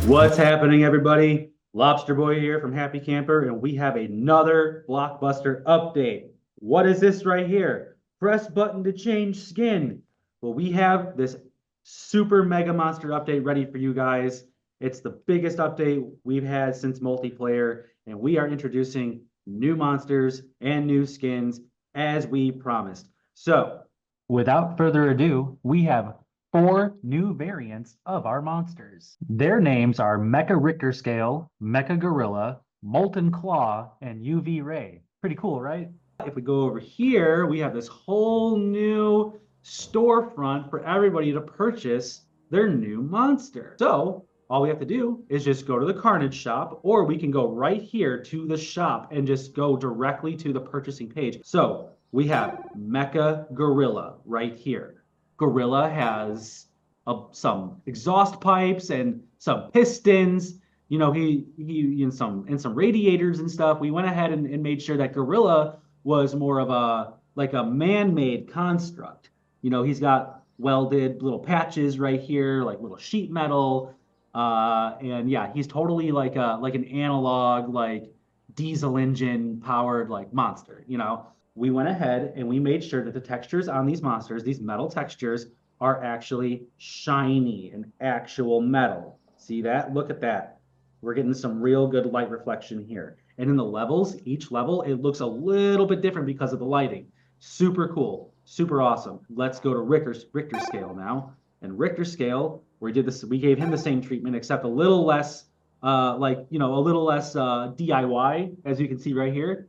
What's happening, everybody? Lobster Boy here from Happy Camper, and we have another Blockbuster update. What is this right here? Press button to change skin. Well, we have this super mega monster update ready for you guys. It's the biggest update we've had since multiplayer, and we are introducing new monsters and new skins as we promised. So, without further ado, we have four new variants of our monsters. Their names are Mecha Richterscale, Mecha Gorilla, Molten Claw, and UV Ray. Pretty cool, right? If we go over here, we have this whole new storefront for everybody to purchase their new monster. So all we have to do is just go to the Karnage shop, or we can go right here to the shop and just go directly to the purchasing page. So we have Mecha Gorilla right here. Gorilla has some exhaust pipes and some pistons. You know, he in some radiators and stuff. We went ahead and made sure that Gorilla was more of a man-made construct. You know, he's got welded little patches right here, like little sheet metal. And yeah, he's totally like an analog, like diesel engine powered like monster, you know. We went ahead and we made sure that the textures on these monsters, these metal textures, are actually shiny and actual metal. See that? Look at that. We're getting some real good light reflection here. And in the levels, each level, it looks a little bit different because of the lighting. Super cool, super awesome. Let's go to Richter scale now. And Richter scale, we gave him the same treatment, except a little less, a little less DIY, as you can see right here.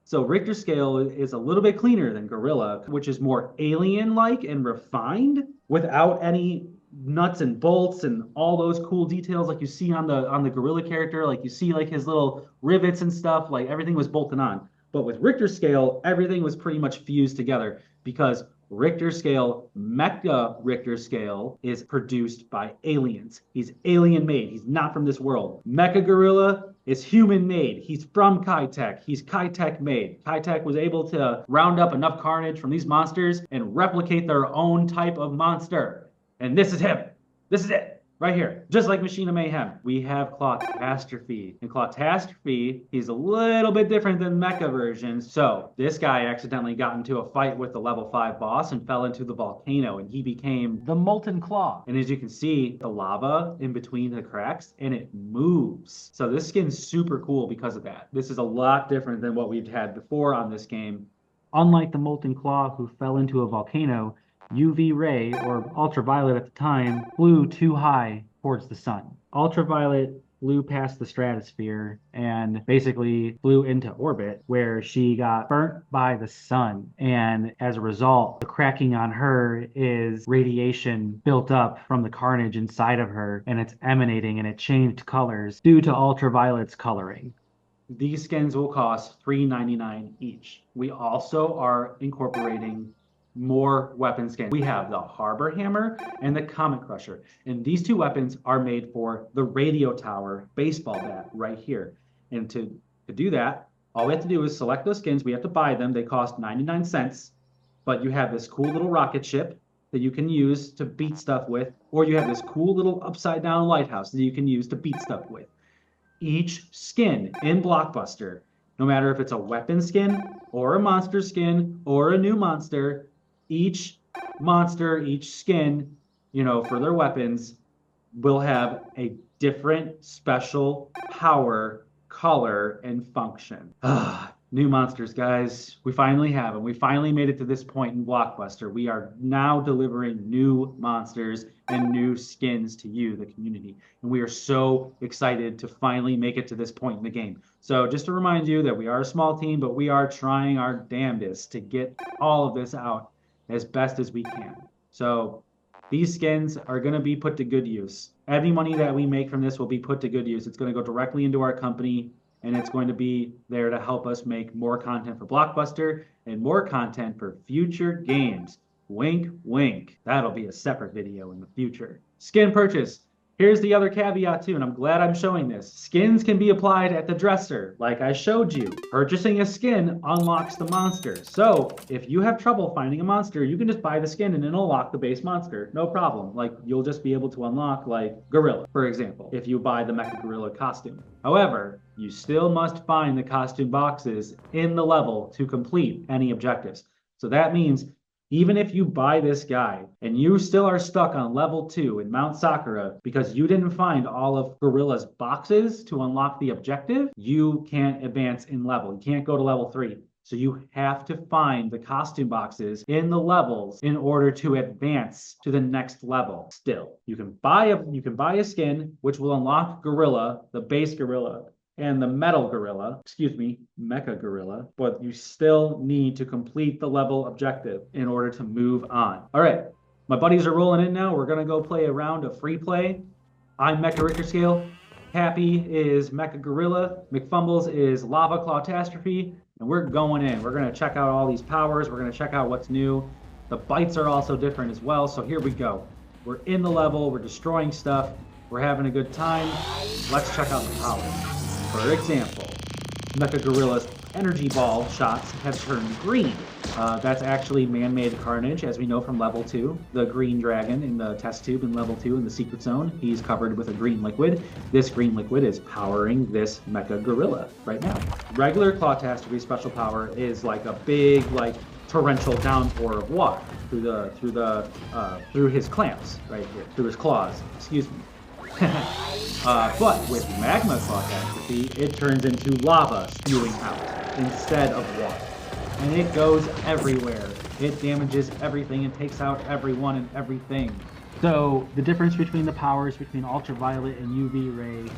So Richter scale is a little bit cleaner than Gorilla, which is more alien-like and refined without any nuts and bolts and all those cool details like you see on the Gorilla character. Like you see like his little rivets and stuff, like everything was bolted on. But with Richter scale, everything was pretty much fused together because Richter scale, Mecha Richter scale, is produced by aliens. He's alien made. He's not from this world. Mecha Gorilla is human made. He's from Kitech. He's Kitech made. Kitech was able to round up enough carnage from these monsters and replicate their own type of monster. And this is him. This is it. Right here, just like Machina Mayhem, we have Clawtastrophy. And Clawtastrophy, he's a little bit different than Mecha versions. So this guy accidentally got into a fight with the level 5 boss and fell into the volcano, and he became the Molten Claw. And as you can see, the lava in between the cracks, and it moves. So this skin's super cool because of that. This is a lot different than what we've had before on this game. Unlike the Molten Claw, who fell into a volcano, UV ray, or ultraviolet at the time, flew too high towards the sun. Ultraviolet flew past the stratosphere and basically flew into orbit where she got burnt by the sun. And as a result, the cracking on her is radiation built up from the carnage inside of her, and it's emanating and it changed colors due to ultraviolet's coloring. These skins will cost $3.99 each. We also are incorporating more weapon skins. We have the Harbor Hammer and the Comet Crusher. And these two weapons are made for the Radio Tower baseball bat right here. And to do that, all we have to do is select those skins. We have to buy them. They cost 99 cents. But you have this cool little rocket ship that you can use to beat stuff with, or you have this cool little upside down lighthouse that you can use to beat stuff with. Each skin in Blockbuster, no matter if it's a weapon skin or a monster skin or a new monster, each monster, each skin, you know, for their weapons will have a different special power, color, and function. New monsters, guys. We finally have them. We finally made it to this point in Blockbuster. We are now delivering new monsters and new skins to you, the community. And we are so excited to finally make it to this point in the game. So just to remind you that we are a small team, but we are trying our damnedest to get all of this out as best as we can. So these skins are going to be put to good use. Any money that we make from this will be put to good use. It's going to go directly into our company, and it's going to be there to help us make more content for Blockbuster and more content for future games. Wink, wink. That'll be a separate video in the future. Skin purchase. Here's the other caveat too, and I'm glad I'm showing this. Skins can be applied at the dresser, like I showed you. Purchasing a skin unlocks the monster. So if you have trouble finding a monster, you can just buy the skin and it'll unlock the base monster. No problem. Like you'll just be able to unlock like Gorilla, for example, if you buy the Mecha Gorilla costume. However, you still must find the costume boxes in the level to complete any objectives. So that means even if you buy this guy and you still are stuck on level 2 in Mount Sakura because you didn't find all of Gorilla's boxes to unlock the objective, you can't advance in level. You can't go to level 3. So you have to find the costume boxes in the levels in order to advance to the next level. Still, you can buy a skin which will unlock Gorilla, the base Gorilla, and the Mecha Gorilla, but you still need to complete the level objective in order to move on. All right, my buddies are rolling in now. We're gonna go play a round of free play. I'm Mecha Richterscale. Happy is Mecha Gorilla. McFumbles is Lava Clawtastrophy, and we're going in. We're gonna check out all these powers. We're gonna check out what's new. The bites are also different as well, so here we go. We're in the level, we're destroying stuff, we're having a good time. Let's check out the powers. For example, Mecha Gorilla's energy ball shots have turned green. That's actually man-made Karnage, as we know from level 2. The green dragon in the test tube in level 2 in the secret zone, he's covered with a green liquid. This green liquid is powering this Mecha Gorilla right now. Regular Clawtastrophy special power is like a big, like, torrential downpour of water through his clamps right here, through his claws. Excuse me. But with Magma Clawtastrophy, it turns into lava spewing out instead of water. And it goes everywhere. It damages everything and takes out everyone and everything. So the difference between the powers between ultraviolet and UV ray,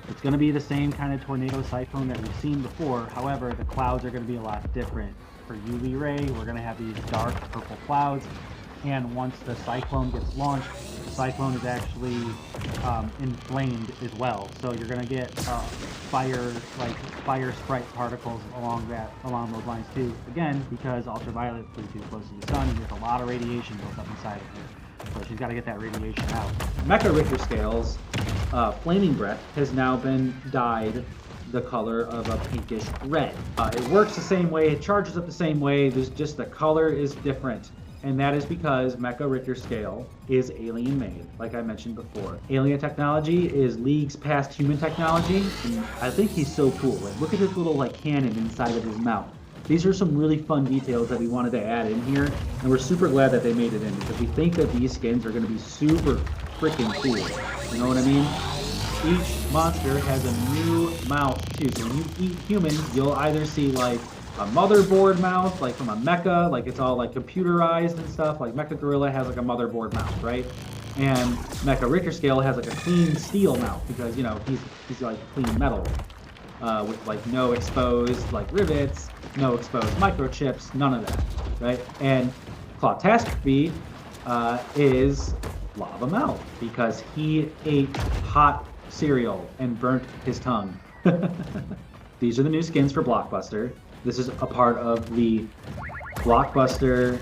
it's going to be the same kind of tornado cyclone that we've seen before. However, the clouds are going to be a lot different. For UV ray, we're going to have these dark purple clouds. And once the cyclone gets launched, the cyclone is actually inflamed as well. So you're going to get fire sprite particles along those lines too. Again, because ultraviolet is too close to the sun, and there's a lot of radiation built up inside of her. So she's got to get that radiation out. Mecha Richterscale's Flaming Breath has now been dyed the color of a pinkish red. It works the same way, it charges up the same way, there's just the color is different. And that is because Mecha Richterscale is alien made, like I mentioned before. Alien technology is leagues past human technology, and I think he's so cool. Like, look at this little like cannon inside of his mouth. These are some really fun details that we wanted to add in here, and we're super glad that they made it in because we think that these skins are going to be super freaking cool. You know what I mean? Each monster has a new mouth too. So when you eat humans, you'll either see like a motherboard mouth, like from a mecha, like it's all like computerized and stuff. Like Mecha Gorilla has like a motherboard mouth, right? And Mecha Richterscale has like a clean steel mouth because, you know, he's like clean metal with like no exposed like rivets, no exposed microchips, none of that, right? And Clawtastrophy is lava mouth because he ate hot cereal and burnt his tongue. These are the new skins for Block Buster. This is a part of the Block Buster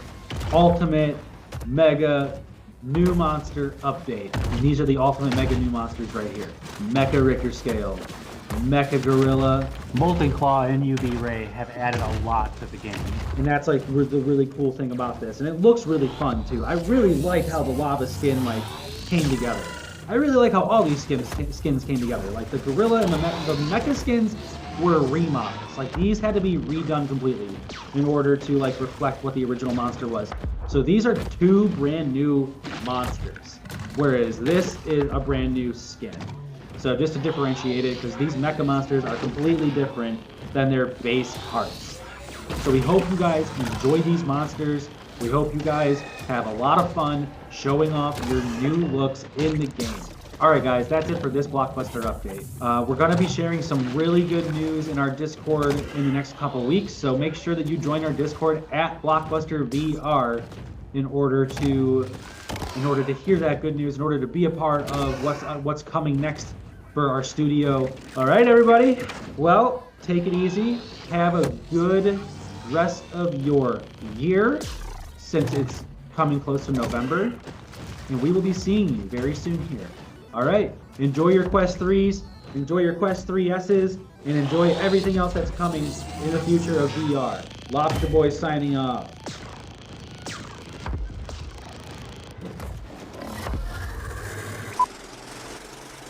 Ultimate Mega New Monster Update. And these are the Ultimate Mega New Monsters right here. Mecha Richterscale, Mecha Gorilla, Molten Claw, and UV Ray have added a lot to the game. And that's like the really cool thing about this. And it looks really fun too. I really like how the lava skin like came together. I really like how all these skins came together. Like the Gorilla and the Mecha skins were remodels. Like these had to be redone completely in order to like reflect what the original monster was. So these are two brand new monsters, whereas this is a brand new skin. So just to differentiate it, because these mecha monsters are completely different than their base parts. So we hope you guys enjoy these monsters. We hope you guys have a lot of fun showing off your new looks in the game. Alright guys, that's it for this Block Buster update. We're going to be sharing some really good news in our Discord in the next couple weeks, so make sure that you join our Discord at Blockbuster VR in order to hear that good news, in order to be a part of what's coming next for our studio. Alright everybody, well, take it easy. Have a good rest of your year, since it's coming close to November, and we will be seeing you very soon here All right, enjoy your Quest 3s, enjoy your Quest 3Ss, and enjoy everything else that's coming in the future of VR. Lobster Boy signing off.